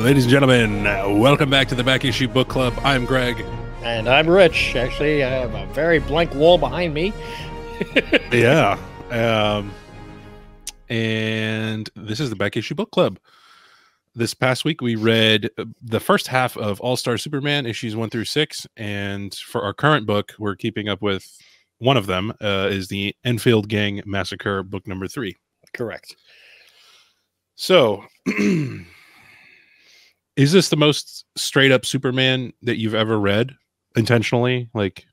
Ladies and gentlemen, welcome back to the Back Issue Book Club. I'm Greg. And I'm Rich. Actually, I have a very blank wall behind me. Yeah. And this is the Back Issue Book Club. This past week, we read the first half of All-Star Superman, issues 1 through 6. And for our current book, we're keeping up with one of them, is the Enfield Gang Massacre, book number 3. Correct. So, is this the most straight-up Superman that you've ever read? Intentionally, like,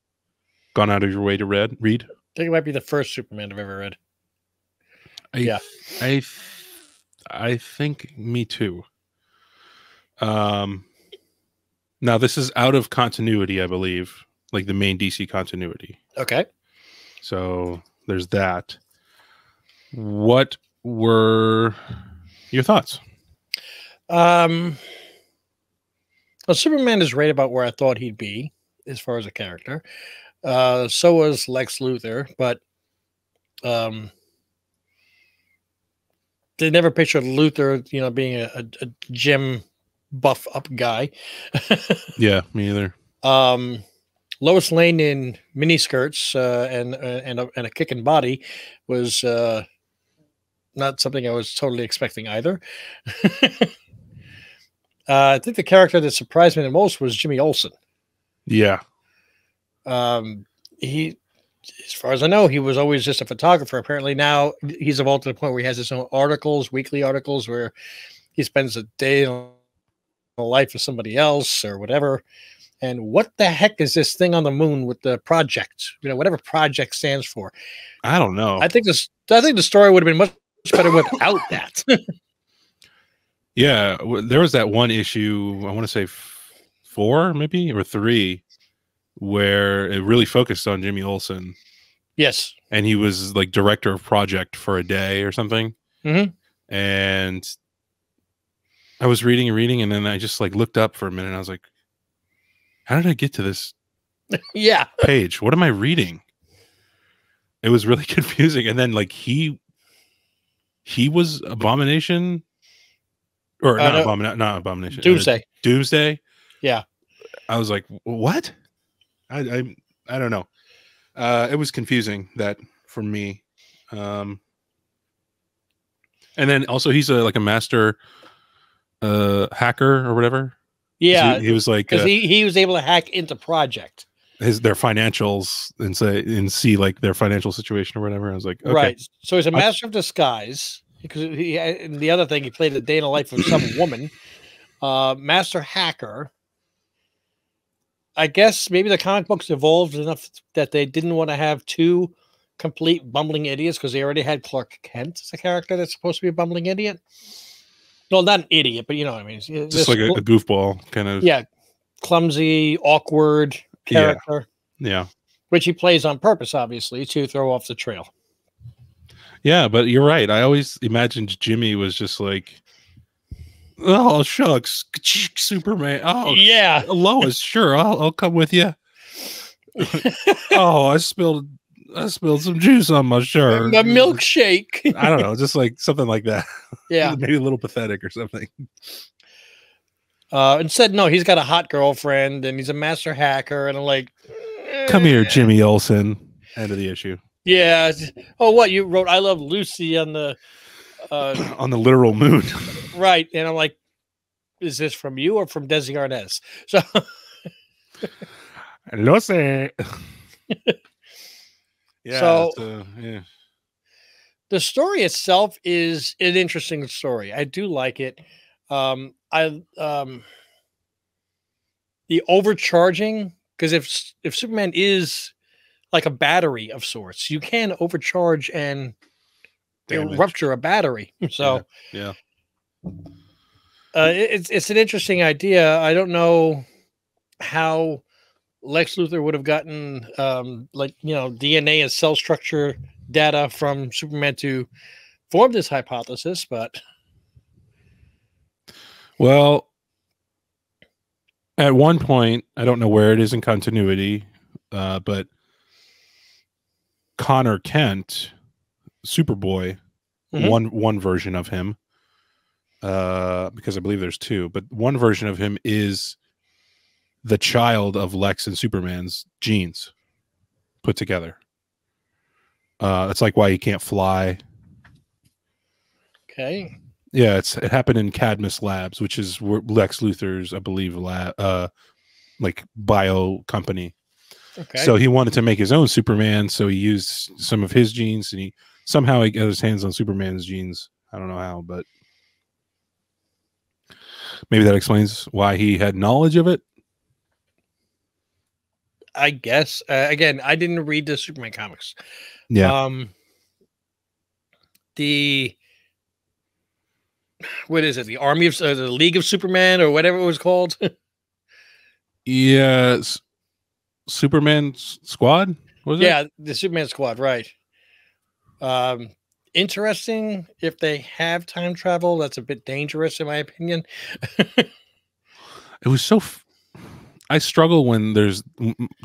gone out of your way to read? I think it might be the first Superman I've ever read. I think me too. Now this is out of continuity, I believe, like the main DC continuity. Okay. So there's that. What were your thoughts? Well, Superman is right about where I thought he'd be as far as a character. So was Lex Luthor, but they never pictured Luthor, being a gym buff up guy. Yeah, me either. Lois Lane in miniskirts and a kicking body was not something I was totally expecting either. I think the character that surprised me the most was Jimmy Olsen. Yeah. He, as far as I know, he was always just a photographer. Apparently now he's evolved to the point where he has his own articles, weekly articles, where he spends a day in the life of somebody else or whatever. And what the heck is this thing on the moon with the project? Whatever project stands for. I don't know. I think the story would have been much better without that. Yeah, there was that one issue, I want to say 4 maybe, or 3, where it really focused on Jimmy Olsen. Yes. And he was like director of project for a day or something. Mm-hmm. And I was reading, and then I just like looked up for a minute and I was like, how did I get to this yeah page? What am I reading? It was really confusing. And then like he was Abomination, or not Abomination. Doomsday. Doomsday. Yeah. I was like, what? I don't know. It was confusing that for me. And then also he's like a master hacker or whatever. Yeah, he was like, because he was able to hack into Project, their financials and see like their financial situation or whatever. I was like, okay. Right. So he's a master of disguise, because and the other thing, he played a day in the life of some woman. Master hacker. I guess maybe the comic books evolved enough that they didn't want to have 2 complete bumbling idiots, because they already had Clark Kent as a character that's supposed to be a bumbling idiot. Well, not an idiot, but you know what I mean. Just like a goofball kind of. Yeah. Clumsy, awkward character. Yeah. Which he plays on purpose, obviously, to throw off the trail. Yeah, but you're right. I always imagined Jimmy was just like, oh, shucks, Superman. Oh, yeah. Lois, sure, I'll come with you. Oh, I spilled some juice on my shirt. A milkshake. I don't know, just like something like that. Yeah. Maybe a little pathetic or something. Instead, no, he's got a hot girlfriend and he's a master hacker, and I'm like, come here, Jimmy Olsen. End of the issue. Yeah. Oh, what you wrote? I love Lucy on the on the literal moon. Right. And I'm like, is this from you or from Desi Arnaz? So Lucy. Yeah. So yeah. The story itself is an interesting story. I do like it. The overcharging, because if Superman is like a battery of sorts, you can overcharge and rupture a battery. So yeah. It's an interesting idea. I don't know how Lex Luthor would have gotten DNA and cell structure data from Superman to form this hypothesis, but well, at one point, I don't know where it is in continuity, but Connor Kent, Superboy, one version of him, because I believe there's two, but one version of him is the child of Lex and Superman's genes put together. That's like why he can't fly. Okay. Yeah, it happened in Cadmus Labs, which is Lex Luthor's, I believe, like bio company. Okay. So he wanted to make his own Superman, so he used some of his genes, and he somehow got his hands on Superman's genes. I don't know how, but maybe that explains why he had knowledge of it. I guess. Again, I didn't read the Superman comics. Yeah. What is it? The Army of the League of Superman or whatever it was called. Yes. Superman Squad? Was it? Yeah, the Superman Squad, right. Interesting if they have time travel. That's a bit dangerous in my opinion. It was so I struggle when there's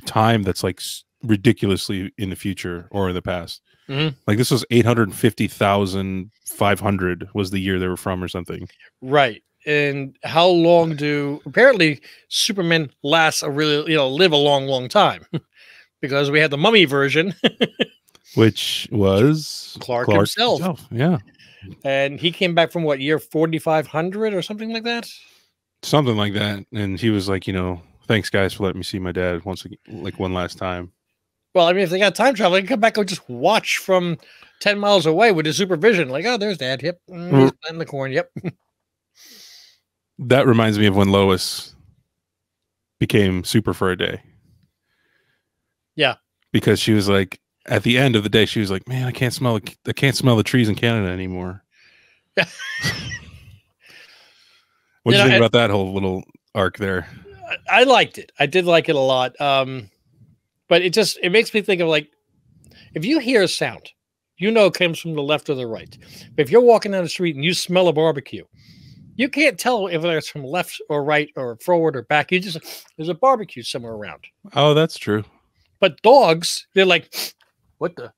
time that's like ridiculously in the future or in the past. Mm-hmm. Like this was 850,500 was the year they were from or something. Right. And how long do apparently Superman lasts live a long time because we had the Mummy version, which was Clark himself. Yeah. And he came back from what year 4,500 or something like that. Something like that. And he was like, thanks guys for letting me see my dad one last time. Well, I mean, if they got time travel, they can come back and just watch from 10 miles away with his supervision. Like, oh, there's Dad. Yep. He's in the corn. Yep. That reminds me of when Lois became super for a day. Yeah. Because she was like, at the end of the day, she was like, man, I can't smell the trees in Canada anymore. What do you think about that whole little arc there? I liked it. I did like it a lot. But it makes me think of like, if you hear a sound, it comes from the left or the right. But if you're walking down the street and you smell a barbecue, you can't tell if it's from left or right or forward or back. There's a barbecue somewhere around. Oh, that's true. But dogs, they're like, what the?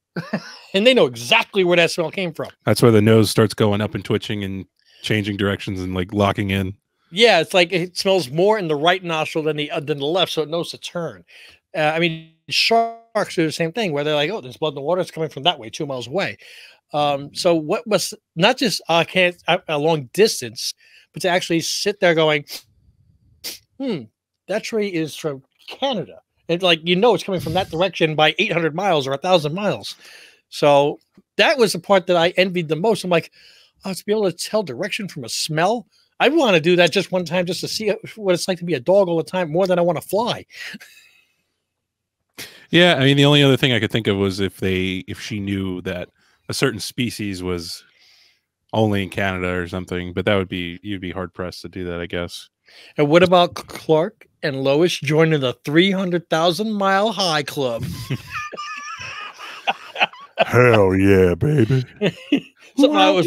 And they know exactly where that smell came from. That's why the nose starts going up and twitching and changing directions and like locking in. Yeah, it's like it smells more in the right nostril than the left, so it knows to turn. I mean, sharks do the same thing where they're like, oh, there's blood in the water. It's coming from that way, 2 miles away. So what was not just a long distance, but to actually sit there going, that tree is from Canada. And it's coming from that direction by 800 miles or 1,000 miles. So that was the part that I envied the most. I'm like, oh, to be able to tell direction from a smell. I want to do that just one time just to see what it's like to be a dog all the time more than I want to fly. Yeah, I mean, the only other thing I could think of was if she knew that a certain species was only in Canada or something, but you'd be hard pressed to do that, I guess. And what about Clark and Lois joining the 300,000 Mile High Club? Hell yeah, baby! Wow.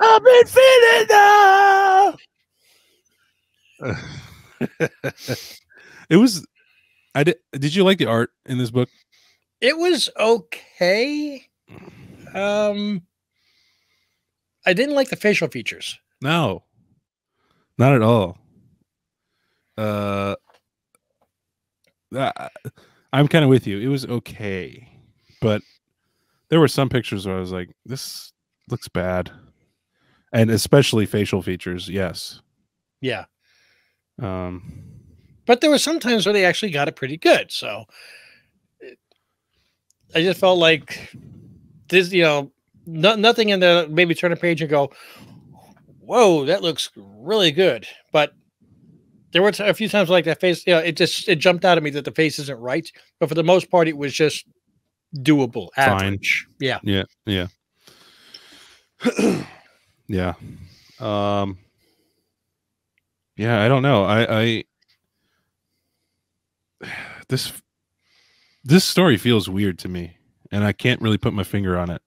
I've been feeling It was. Did you like the art in this book? It was okay. I didn't like the facial features. No, not at all. I'm kind of with you. It was okay, but there were some pictures where I was like, this looks bad. And especially facial features, yes. Yeah. But there were some times where they actually got it pretty good. So I just felt like this, nothing in there made me turn a page and go, whoa, that looks really good. But there were a few times like that face, it jumped out at me that the face isn't right. But for the most part, it was just doable, average. Fine. Yeah. Yeah. Yeah. Yeah. Yeah, I don't know. This story feels weird to me, and I can't really put my finger on it.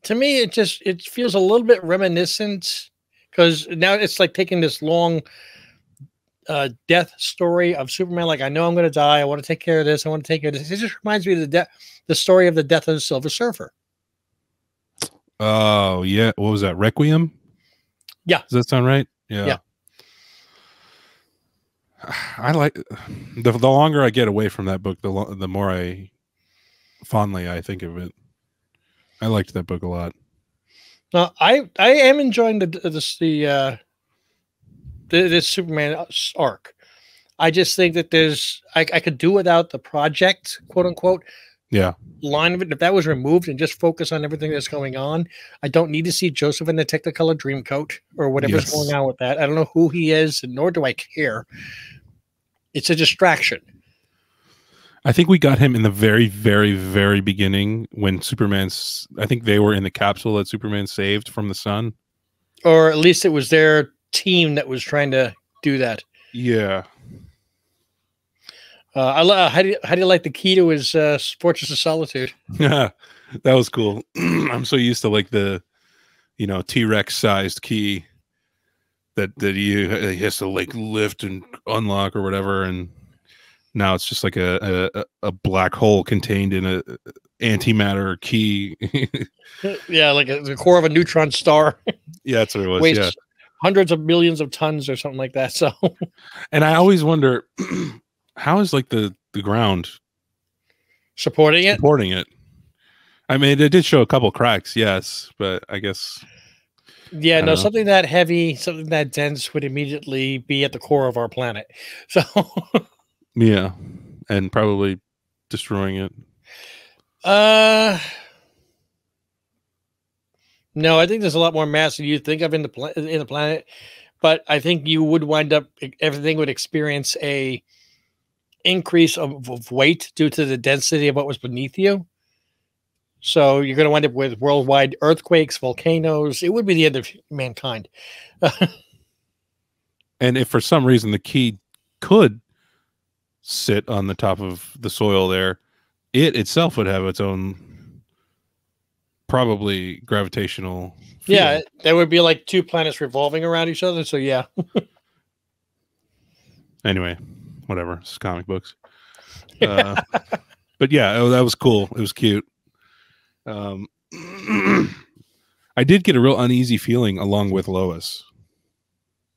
To me, it feels a little bit reminiscent because now it's like taking this long death story of Superman. Like, I know I'm going to die. I want to take care of this. I want to take care of this. It just reminds me of the story of the death of the Silver Surfer. Oh yeah, what was that? Requiem? Yeah. Does that sound right? Yeah. I like the longer I get away from that book, the more fondly I think of it. I liked that book a lot. No, I am enjoying this Superman arc. I just think that I could do without the project, quote unquote, Yeah. line of it. If that was removed and just focus on everything that's going on, I don't need to see Joseph in the Technicolor Dreamcoat or whatever's going on with that. I don't know who he is, and nor do I care. It's a distraction. I think we got him in the very, very, very beginning when Superman's. I think they were in the capsule that Superman saved from the sun, or at least it was their team that was trying to do that. Yeah. How do you like the key to his Fortress of Solitude? Yeah, that was cool. I'm so used to like the, T-Rex sized key that he has to like lift and unlock or whatever, and now it's just like a black hole contained in a antimatter key. Yeah, like the core of a neutron star. Yeah, that's what it was. Weighs hundreds of millions of tons or something like that. So, and I always wonder, how is like the ground supporting it? I mean, it did show a couple cracks, yes, but I guess. Yeah, no, something that heavy, something that dense would immediately be at the core of our planet. So. Yeah, and probably destroying it. No, I think there's a lot more mass than you think of in the planet, but I think you would wind up, everything would experience a increase of weight due to the density of what was beneath you. So you're going to wind up with worldwide earthquakes, volcanoes. It would be the end of mankind. And if for some reason the key could sit on the top of the soil there, it itself would have its own probably gravitational field. Yeah, there would be like two planets revolving around each other. So yeah. Anyway, whatever. It's comic books. But yeah, that was cool. It was cute. I did get a real uneasy feeling along with Lois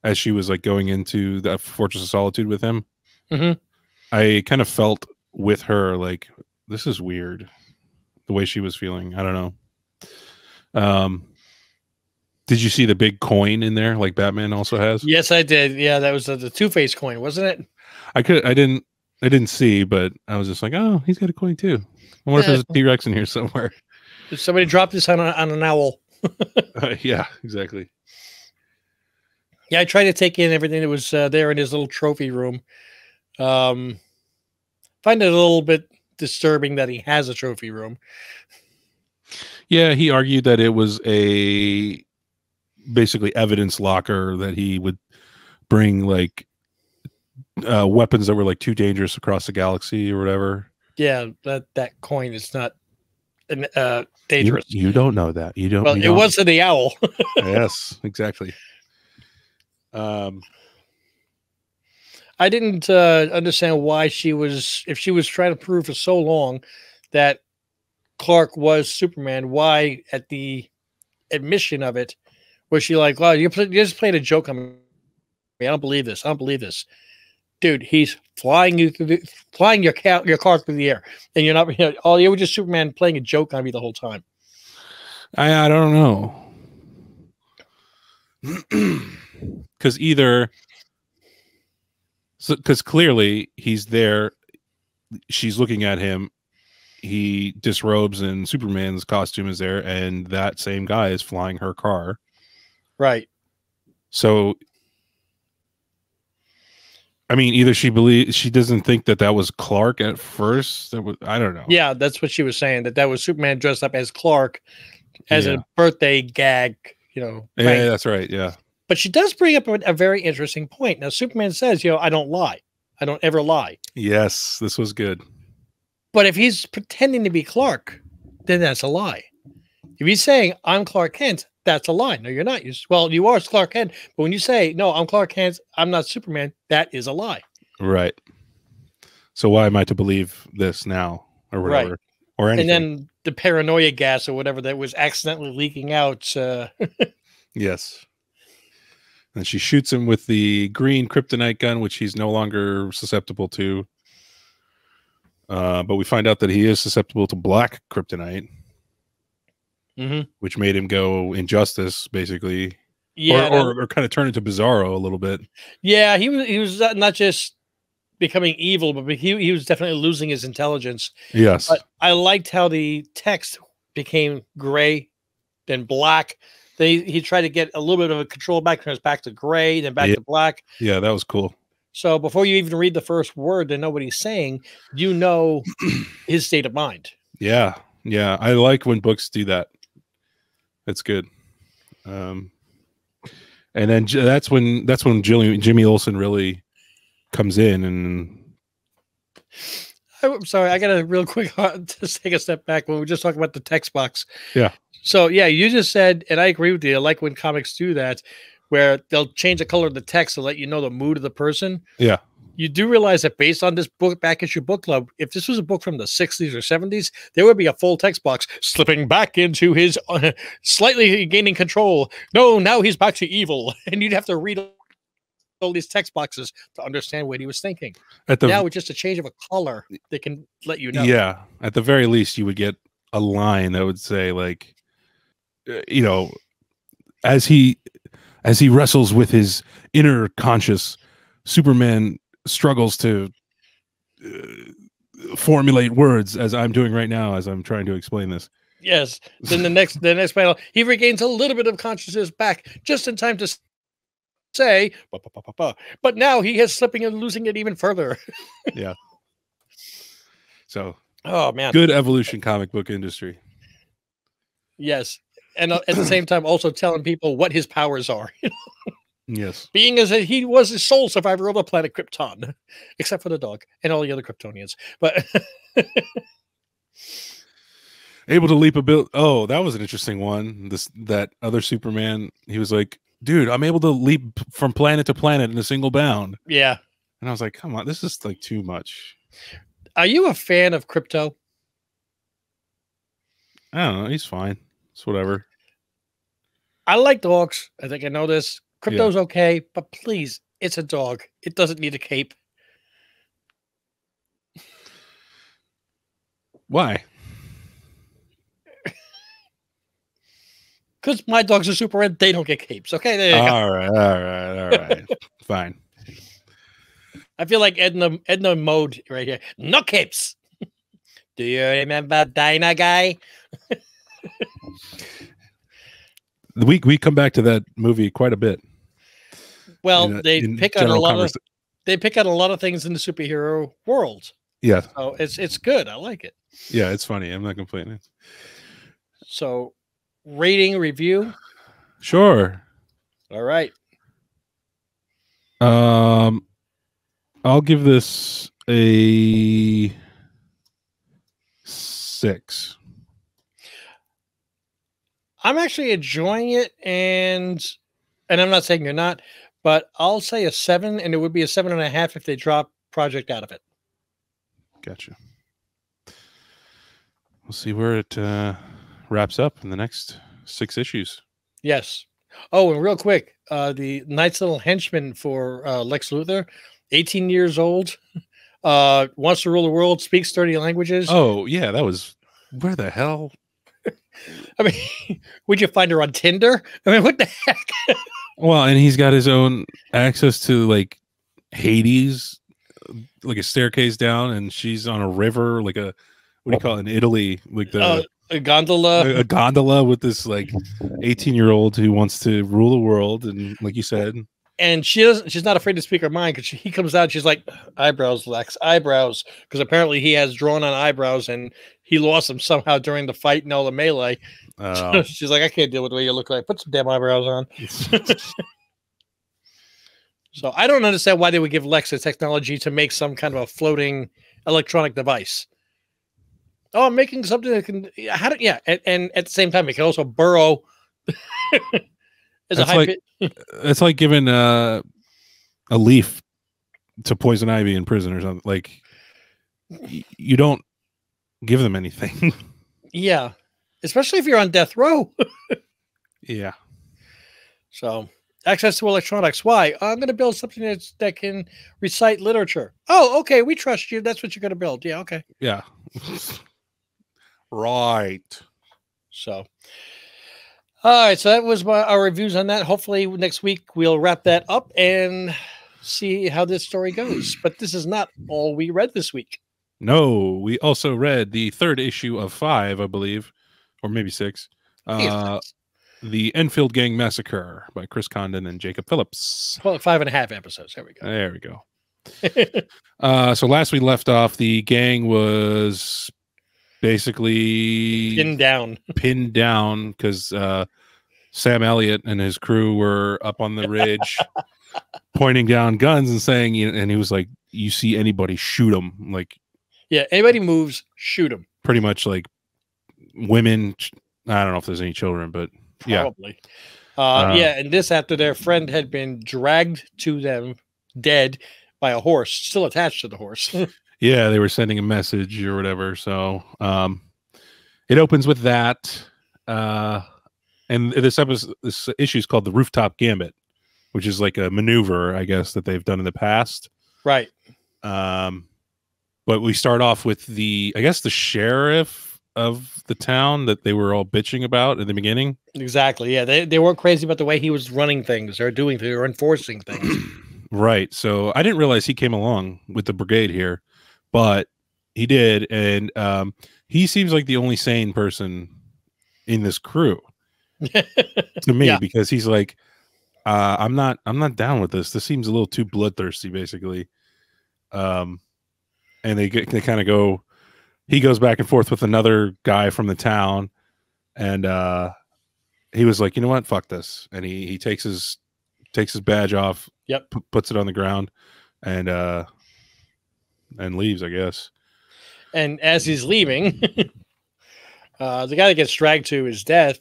as she was like going into the Fortress of Solitude with him. Mm-hmm. I kind of felt with her like, this is weird, the way she was feeling. I don't know. Did you see the big coin in there like Batman also has? Yes, I did. Yeah, that was the Two-Face coin, wasn't it? I didn't see, but I was just like, oh, he's got a coin too. I wonder if there's a T-Rex in here somewhere. Did somebody drop this on an owl? Yeah, exactly. Yeah, I tried to take in everything that was there in his little trophy room. Find it a little bit disturbing that he has a trophy room. Yeah, he argued that it was a basically evidence locker, that he would bring like weapons that were like too dangerous across the galaxy or whatever. Yeah, that coin is not dangerous. You don't know that. You don't. Well, it was to the owl. Yes, exactly. I didn't understand why if she was trying to prove for so long that Clark was Superman, why at the admission of it was she like, "Well, you just played a joke on me. I don't believe this. I don't believe this, dude. He's flying your car through the air, and you're not. You were just Superman playing a joke on me the whole time." I don't know, because because clearly he's there. She's looking at him. He disrobes and Superman's costume is there, and that same guy is flying her car. Right. So, I mean, either she doesn't think that was Clark at first. I don't know. Yeah, that's what she was saying, that was Superman dressed up as Clark as a birthday gag, Yeah, that's right. Yeah. But she does bring up a very interesting point. Now, Superman says, I don't lie. I don't ever lie. Yes, this was good. But if he's pretending to be Clark, then that's a lie. If he's saying, I'm Clark Kent, that's a lie. No, you're not. You are Clark Kent. But when you say, no, I'm Clark Kent, I'm not Superman, that is a lie. Right. So why am I to believe this now or whatever? Right. or anything. And then the paranoia gas or whatever that was accidentally leaking out. Yes. And she shoots him with the green kryptonite gun, which he's no longer susceptible to. But we find out that he is susceptible to black kryptonite, which made him go Injustice, basically. Yeah, or kind of turn into Bizarro a little bit. Yeah, he was not just becoming evil, but he was definitely losing his intelligence. Yes. But I liked how the text became gray, then black. He tried to get a little bit of a control back to gray, then back to black. Yeah, that was cool. So before you even read the first word and know what he's saying, you know his state of mind. Yeah. Yeah. I like when books do that. That's good. And then that's when Jimmy Olsen really comes in. And I'm sorry, I got to real quick just take a step back when we just talking about the text box. Yeah. So yeah, you just said, and I agree with you. I like when comics do that, where they'll change the color of the text to let you know the mood of the person. Yeah. You do realize that based on this book, Back Issue Book Club, if this was a book from the 60s or 70s, there would be a full text box slipping back into his slightly gaining control. No, now he's back to evil. And you'd have to read all these text boxes to understand what he was thinking. Now, with just a change of a color, they can let you know. Yeah. At the very least, you would get a line that would say, like, you know, as he wrestles with his inner conscious, Superman struggles to formulate words, as I'm doing right now as I'm trying to explain this. Yes. Then the next panel, he regains a little bit of consciousness back just in time to say, but now he is slipping and losing it even further. Yeah. So, oh man, good evolution, comic book industry. Yes. And at the same time, also telling people what his powers are. Yes. Being as he was the sole survivor of the planet Krypton, except for the dog and all the other Kryptonians. But able to leap a bit. Oh, that was an interesting one. That other Superman, he was like, dude, I'm able to leap from planet to planet in a single bound. Yeah. And I was like, come on, this is like too much. Are you a fan of Krypto? I don't know. He's fine. It's whatever. I like dogs. I think I know this. Krypto's okay, but please, it's a dog. It doesn't need a cape. Why? Because my dogs are super red. They don't get capes. Okay, there you go. All right. Fine. I feel like Edna mode right here. No capes. Do you remember Dinah Guy? We come back to that movie quite a bit. Well, they pick out a lot of things in the superhero world. Yeah. So it's good. I like it. Yeah, it's funny. I'm not complaining. So, rating, review. Sure. All right. I'll give this a 6. I'm actually enjoying it, and I'm not saying you're not, but I'll say a 7, and it would be a 7.5 if they drop Project out of it. Gotcha. We'll see where it wraps up in the next 6 issues. Yes. Oh, and real quick, the Knight's little henchman for Lex Luthor, 18 years old, wants to rule the world, speaks 30 languages. Oh, yeah, that was... Where the hell... I mean, would you find her on Tinder? I mean, what the heck? Well, and he's got his own access to like Hades, like a staircase down, and she's on a river, like a, what do you call it in Italy? Like a gondola. A gondola with this like 18-year-old who wants to rule the world, and like you said. And she's not afraid to speak her mind because he comes out. She's like, eyebrows, Lex, eyebrows. Because apparently he has drawn on eyebrows and he lost them somehow during the fight and all the melee. So she's like, I can't deal with the way you look like. Put some damn eyebrows on. So I don't understand why they would give Lex the technology to make some kind of a floating electronic device. Oh, I'm making something that can, and at the same time, it can also burrow. It's like giving a leaf to Poison Ivy in prison or something. Like, you don't give them anything. Yeah, especially if you're on death row. Yeah. So, access to electronics. Why? I'm going to build something that can recite literature. Oh, okay. We trust you. That's what you're going to build. Yeah, okay. Yeah. Right. So, all right. So that was our reviews on that. Hopefully next week we'll wrap that up and see how this story goes. But this is not all we read this week. No, we also read the 3rd issue of 5, I believe, or maybe 6. The Enfield Gang Massacre by Chris Condon and Jacob Phillips. Well, 5.5 episodes. There we go. There we go. So last we left off, the gang was basically pinned down because Sam Elliott and his crew were up on the ridge pointing down guns and saying, and he was like, you see anybody, shoot them. Like, yeah, anybody moves, shoot them. Pretty much like women. I don't know if there's any children, but probably. Yeah, and this after their friend had been dragged to them dead by a horse, still attached to the horse. Yeah, they were sending a message or whatever. So it opens with that. And this issue is called The Rooftop Gambit, which is like a maneuver, I guess, that they've done in the past. Right. But we start off with the sheriff of the town that they were all bitching about in the beginning. Exactly. Yeah, they weren't crazy about the way he was running things or doing things or enforcing things. Right. So I didn't realize he came along with the brigade here, but he did, and he seems like the only sane person in this crew to me, because he's like, I'm not down with this. This seems a little too bloodthirsty, basically. And they kind of go. He goes back and forth with another guy from the town, and he was like, you know what, fuck this, and he takes his badge off. Yep. Puts it on the ground, and leaves, I guess. And as he's leaving, the guy that gets dragged to his death,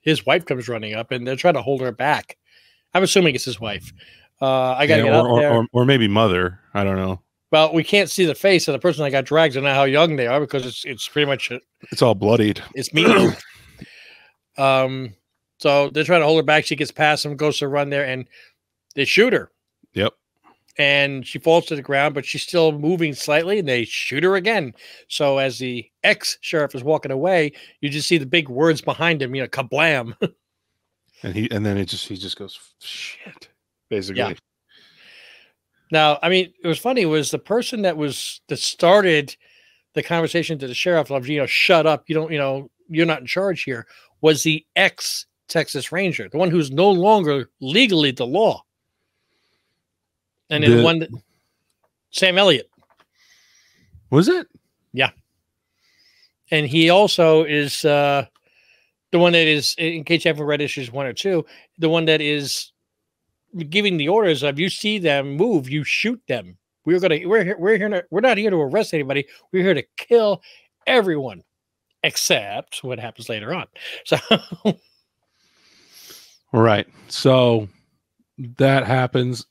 his wife comes running up, and they're trying to hold her back. I'm assuming it's his wife. I got to get out there. Or maybe mother. I don't know. Well, we can't see the face of the person that got dragged. I don't know how young they are because it's pretty much it's all bloodied. It's meat. So they're trying to hold her back. She gets past them, goes to run there, and they shoot her. Yep. And she falls to the ground, but she's still moving slightly, and they shoot her again. So as the ex-sheriff is walking away, you just see the big words behind him, kablam. And then he just goes, shit, basically. Yeah. Now, I mean, it was funny. It was the person that started the conversation to the sheriff of, shut up. You're not in charge here. Was the ex-Texas Ranger, the one who's no longer legally the law. And then the one that Sam Elliott. Was it? Yeah. And he also is the one that is, in case you haven't read issues 1 or 2, the one that is giving the orders of, you see them move, you shoot them. We're not here to arrest anybody. We're here to kill everyone, except what happens later on. So right. So that happens.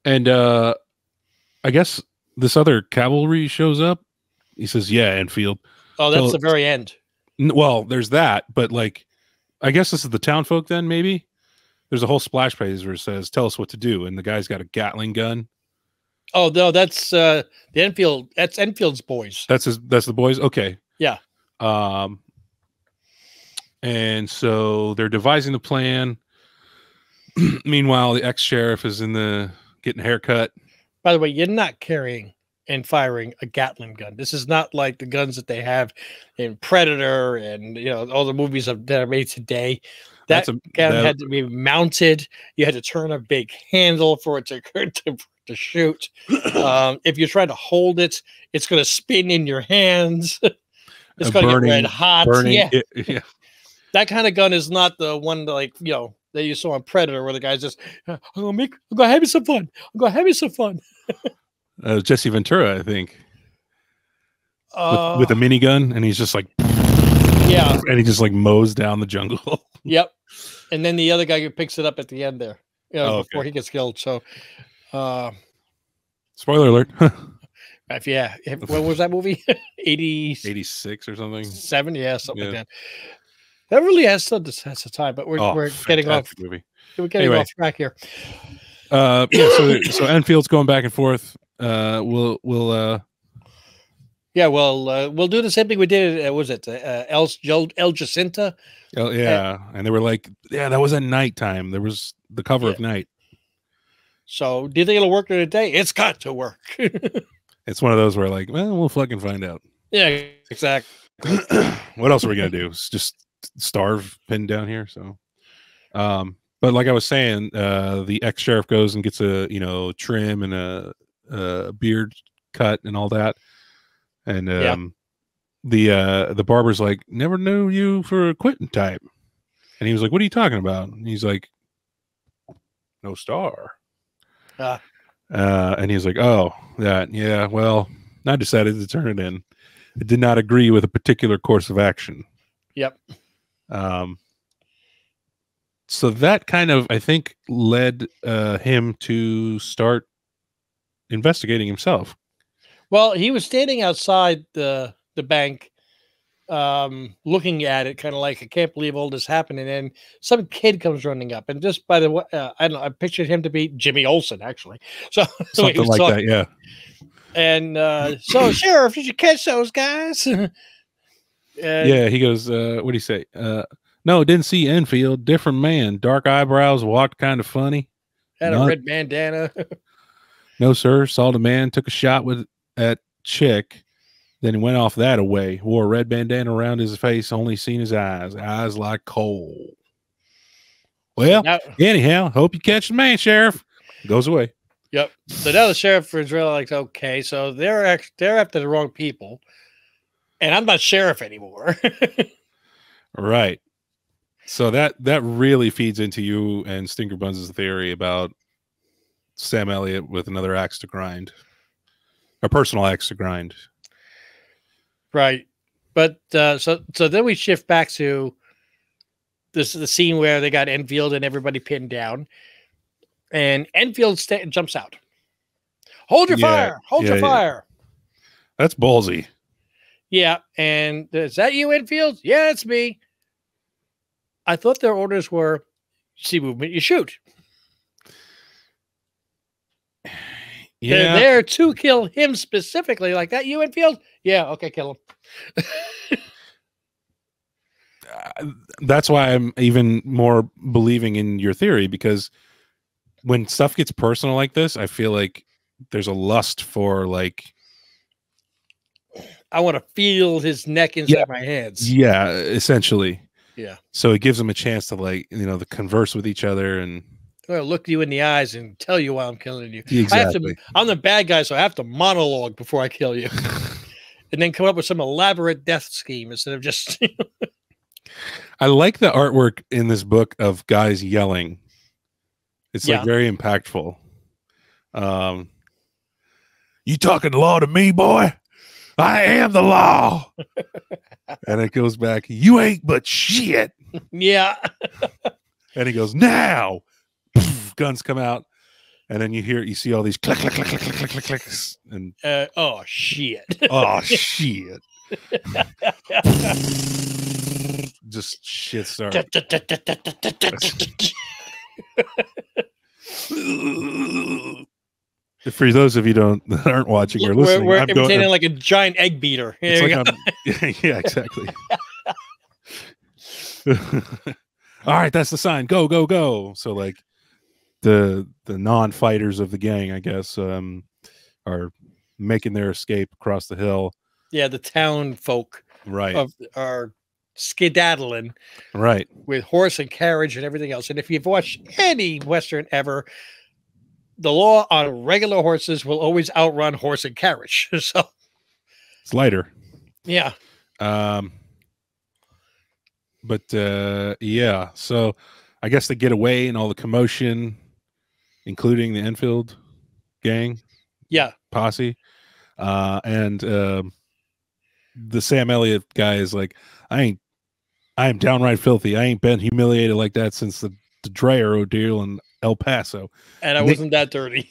And I guess this other cavalry shows up. He says, yeah, Enfield. Oh, that's the very end. Well, there's that, but like, I guess this is the town folk then, maybe? There's a whole splash page where it says, tell us what to do. And the guy's got a Gatling gun. Oh, no, that's the Enfield. That's Enfield's boys. That's the boys? Okay. Yeah. And so they're devising the plan. Meanwhile, the ex-sheriff is getting a haircut. By the way, you're not carrying and firing a Gatling gun. This is not like the guns that they have in Predator and all the movies that are made today. That gun had to be mounted. You had to turn a big handle for it to shoot. If you try to hold it, it's going to spin in your hands. It's going to get red hot. Yeah. That kind of gun is not the one that you saw on Predator, where the guy's just, I'm gonna have you some fun. I'm gonna have you some fun. Jesse Ventura, I think, with a minigun, and he's just like, yeah, and he just like mows down the jungle. Yep. And then the other guy picks it up at the end there, before he gets killed. So, spoiler alert. When was that movie? 86 or something. 7, yeah, something like that. That really has stood the test of time, but we're getting off. Movie. We're getting off track here. So Enfield's going back and forth. We'll do the same thing we did. Was it El Jacinta? Oh yeah, and they were like, yeah, that was at nighttime. There was the cover of Night. So, do you think it'll work today? It's got to work. It's one of those where, like, well, we'll fucking find out. Yeah, exactly. What else are we gonna do? Just starve pinned down here. So, but like I was saying, the ex-sheriff goes and gets a trim and a beard cut and all that, and the barber's like, never knew you for a quitting type, and he was like, what are you talking about? And he's like, no star. And he's like, oh, that, yeah, well, I decided to turn it in. It did not agree with a particular course of action. Yep. So that kind of, I think, led him to start investigating himself. Well, he was standing outside the bank, looking at it, kind of like, I can't believe all this happened. And then some kid comes running up, and just by the way, I don't know, I pictured him to be Jimmy Olsen, actually. So something like that, yeah. And so, Sheriff, did you catch those guys? Yeah, he goes, what do you say? No, didn't see Enfield. Different man. Dark eyebrows, walked kind of funny. Had a red bandana. No, sir. Saw the man, took a shot with that chick. Then he went off that away. Wore a red bandana around his face. Only seen his eyes. Eyes like coal. Well, anyhow, hope you catch the man, Sheriff. Goes away. Yep. So now the sheriff is really like, okay, so they're after the wrong people, and I'm not sheriff anymore. Right. So that really feeds into you and Stinker Buns' theory about Sam Elliott with another axe to grind, a personal axe to grind. Right. But so then we shift back to the scene where they got Enfield and everybody pinned down, and Enfield jumps out. Hold your fire! Hold your fire! That's ballsy. Yeah, and is that you, Enfield? Yeah, it's me. I thought their orders were, see movement, you shoot. Yeah. They're there to kill him specifically. Like that, you, Enfield? Yeah, okay, kill him. That's why I'm even more believing in your theory, because when stuff gets personal like this, I feel like there's a lust for, like, I want to feel his neck inside my hands. Yeah, essentially. Yeah. So it gives them a chance to, like, to converse with each other and look you in the eyes and tell you why I'm killing you. Exactly. I'm the bad guy, so I have to monologue before I kill you. And then come up with some elaborate death scheme instead of just I like the artwork in this book of guys yelling. It's like very impactful. You talking law to me, boy? I am the law. And it goes back, you ain't but shit. Yeah. And he goes, now. Poof, guns come out. And then you see all these click, click, click, click, click, click, clicks. And oh shit. Oh shit. Just shit started. For those of you that aren't watching or listening, we're imitating like a giant egg beater. Yeah, exactly. All right, that's the sign. Go, go, go. So, like, the non-fighters of the gang, I guess, are making their escape across the hill. Yeah, the town folk, right, are skedaddling, right, with horse and carriage and everything else. And if you've watched any Western ever, the law on regular horses will always outrun horse and carriage. So it's lighter. Yeah. But yeah, so I guess they get away and all the commotion, including the Enfield gang, posse, and the Sam Elliott guy is like, I am downright filthy. I ain't been humiliated like that since the Dreyer ordeal in El Paso, and I wasn't that dirty.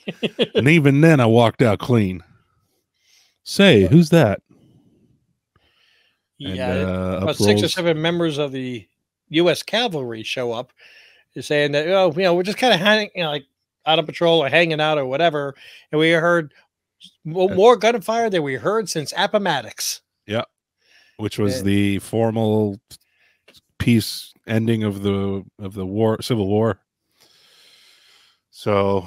And even then, I walked out clean. Say, who's that? Yeah, And about up 6 or rolls. 7 members of the U.S. cavalry show up, saying that, oh, we're just kind of hanging, like out on patrol or hanging out or whatever, and we heard more gunfire than we heard since Appomattox. Yeah, which was the formal peace ending of the war, Civil War. So,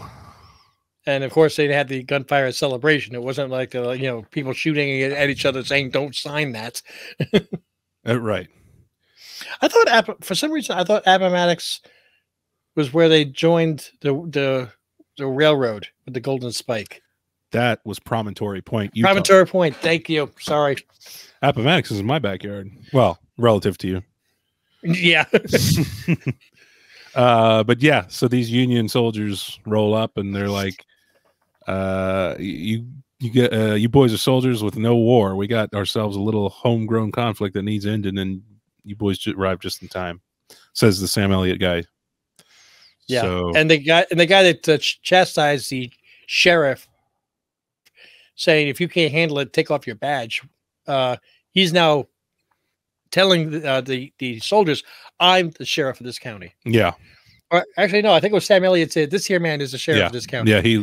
and of course they had the gunfire celebration. It wasn't like people shooting at each other saying don't sign that. Right. I thought for some reason I thought Appomattox was where they joined the railroad with the Golden Spike. That was Promontory Point, Utah. Promontory Point. Thank you. Sorry. Appomattox is in my backyard. Well, relative to you. Yeah. But yeah, so these Union soldiers roll up and they're like, you boys are soldiers with no war. We got ourselves a little homegrown conflict that needs ending, and you boys arrived just in time, says the Sam Elliott guy. Yeah. So, and the guy that chastised the sheriff, saying if you can't handle it, take off your badge. He's now telling the soldiers, I'm the sheriff of this county. Yeah. Or actually, no, I think it was Sam Elliott said, this here man is the sheriff of this county. Yeah, he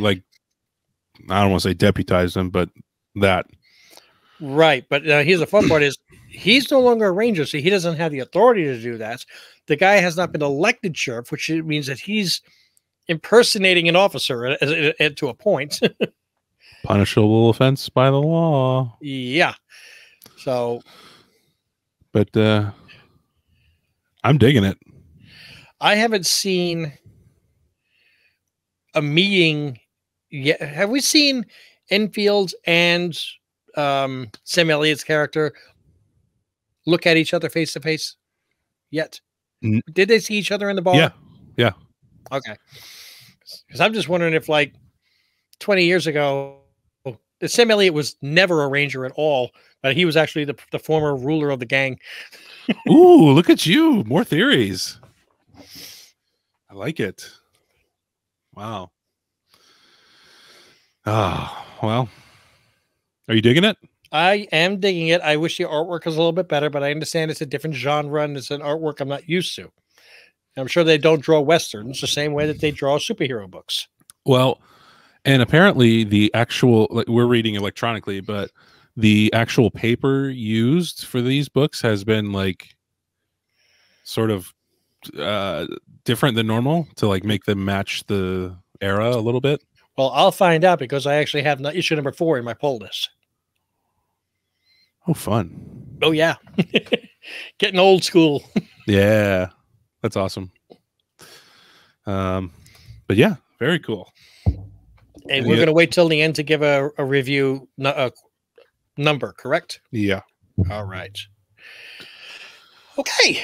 I don't want to say deputized him, but that. Right. But here's the fun part is he's no longer a ranger, so he doesn't have the authority to do that. The guy has not been elected sheriff, which means that he's impersonating an officer to a point. Punishable offense by the law. Yeah. So. But I'm digging it. I haven't seen a meeting yet. Have we seen Enfield and Sam Elliott's character look at each other face to face yet? Did they see each other in the bar? Yeah. Okay. Because I'm just wondering if, like, 20 years ago, Sam Elliott was never a ranger at all, but he was actually the former ruler of the gang. Ooh, look at you. More theories. I like it. Wow. Well. Are you digging it? I am digging it. I wish the artwork was a little bit better, but I understand it's a different genre and it's an artwork I'm not used to. I'm sure they don't draw Westerns the same way that they draw superhero books. Well, and apparently the actual, we're reading electronically, but the actual paper used for these books has been sort of different than normal to make them match the era a little bit. Well, I'll find out because I actually have issue number 4 in my pull list. Oh, fun. Oh, yeah. Getting old school. Yeah, that's awesome. But yeah, very cool. And we're going to wait till the end to give a review number, correct? Yeah. All right. Okay.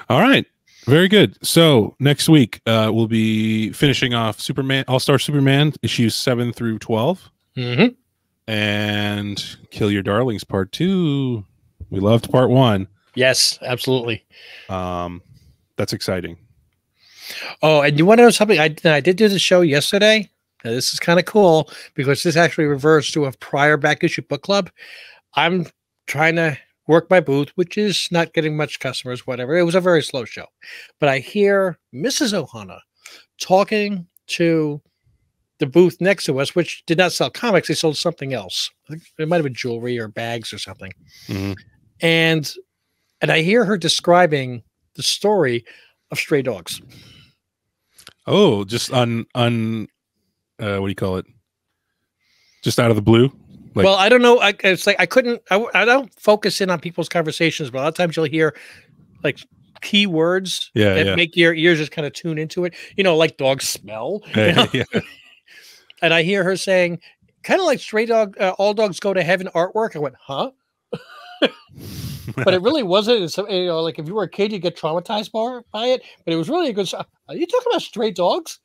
All right. Very good. So next week, we'll be finishing off Superman, All-Star Superman, issues 7 through 12. Mm-hmm. And Kill Your Darlings Part 2. We loved Part 1. Yes, absolutely. That's exciting. Oh, and you want to know something? I did do the show yesterday. Now, this is kind of cool because this actually refers to a prior back issue book club. I'm trying to work my booth, which is not getting much customers, whatever. It was a very slow show. But I hear Mrs. Ohana talking to the booth next to us, which did not sell comics. They sold something else. I think it might have been jewelry or bags or something. Mm-hmm. And I hear her describing the story of Stray Dogs. Oh, just on what do you call it? Just out of the blue? Well, I don't know. It's like I don't focus in on people's conversations, but a lot of times you'll hear key words that make your ears just kind of tune into it. Like dog smell. Yeah. And I hear her saying, kind of like Stray Dog, All Dogs Go to Heaven artwork. I went, huh? But it really wasn't. It's, like if you were a kid, you get traumatized by it. But it was really a good. Are you talking about stray dogs?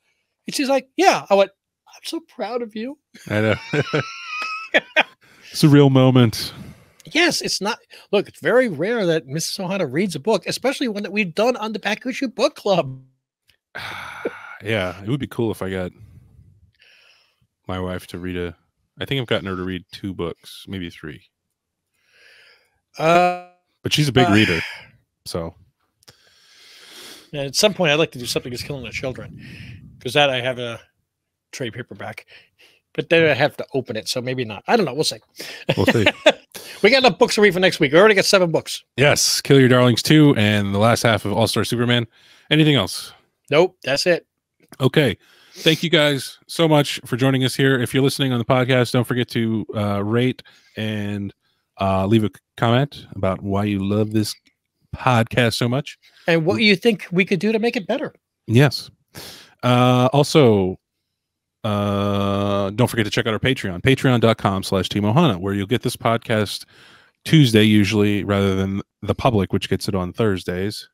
And she's like, yeah. I went, I'm so proud of you. I know. It's a real moment. Yes, it's not. Look, it's very rare that Mrs. Ohana reads a book, especially one that we've done on the Back Issue Book Club. Yeah, it would be cool if I got my wife to read I think I've gotten her to read 2 books, maybe 3. But she's a big reader, so. At some point, I'd like to do Something Is Killing the Children, because that I have a trade paperback, but then I have to open it, so maybe not. I don't know. We'll see. We'll see. We got enough books to read for next week. We already got 7 books. Yes, Kill Your Darlings 2 and the last half of All-Star Superman. Anything else? Nope, that's it. Okay. Thank you guys so much for joining us here. If you're listening on the podcast, don't forget to rate and leave a comment about why you love this podcast so much. And what you think we could do to make it better. Yes. Also, don't forget to check out our Patreon, patreon.com/TeamOhana, where you'll get this podcast Tuesday usually rather than the public, which gets it on Thursdays.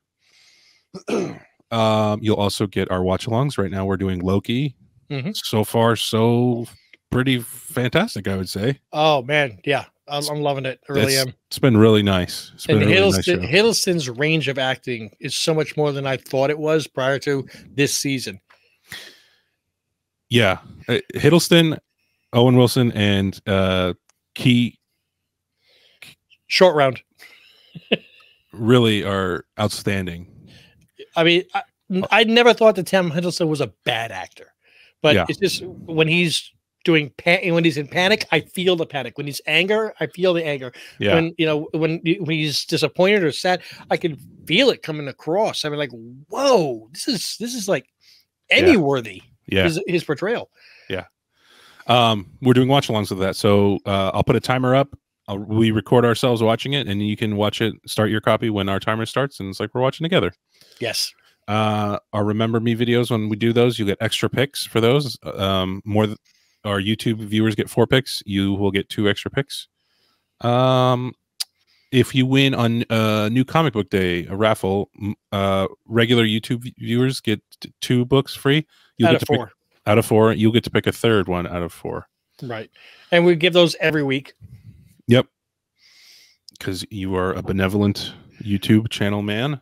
You'll also get our watch-alongs. Right now we're doing Loki. So far, so pretty fantastic, I would say. Oh, man. Yeah. I'm loving it. I really am. It's been really nice. It's been and really nice show. Hiddleston's range of acting is so much more than I thought it was prior to this season. Yeah. Hiddleston, Owen Wilson, and Key Short Round really are outstanding. I mean, I never thought that Tom Hiddleston was a bad actor, but it's just when he's doing when he's in panic, I feel the panic. When he's anger, I feel the anger. Yeah. When he's disappointed or sad, I can feel it coming across. I mean, like, whoa, this is like Emmy worthy. Yeah, his portrayal. Yeah. We're doing watch-alongs of that, so I'll put a timer up. We record ourselves watching it, and you can watch it. Start your copy when our timer starts, and it's like we're watching together. Yes. Our Remember Me videos, when we do those, you get extra picks for those. Our YouTube viewers get 4 picks. You will get 2 extra picks. If you win on New Comic Book Day, a raffle, regular YouTube viewers get 2 books free. You'll get to 4. Out of 4, you'll get to pick a third one out of 4. Right. And we give those every week. Yep. Because you are a benevolent YouTube channel man.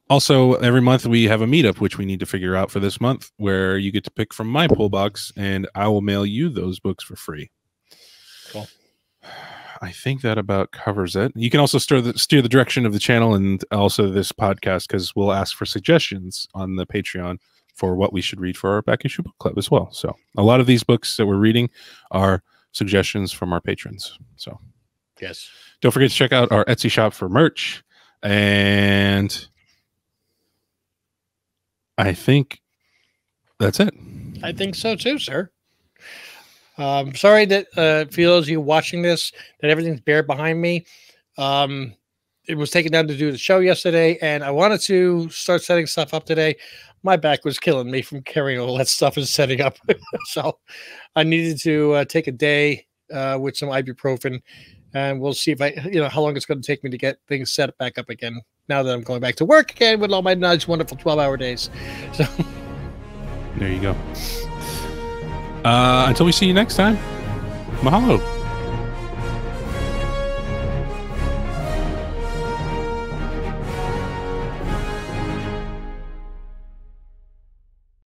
Also, every month we have a meetup, which we need to figure out for this month, where you get to pick from my pull box, and I will mail you those books for free. Cool. I think that about covers it. You can also steer the direction of the channel and also this podcast, because we'll ask for suggestions on the Patreon for what we should read for our back issue book club as well. So a lot of these books that we're reading are suggestions from our patrons. So yes, don't forget to check out our Etsy shop for merch. And I think that's it. I think so too, sir. Sorry that for those of you watching this, that everything's bare behind me. It was taken down to do the show yesterday, and I wanted to start setting stuff up today. My back was killing me from carrying all that stuff and setting up. So I needed to take a day with some ibuprofen, and we'll see if how long it's going to take me to get things set back up again. Now that I'm going back to work again with all my nice, wonderful 12-hour days. So there you go. Until we see you next time, mahalo.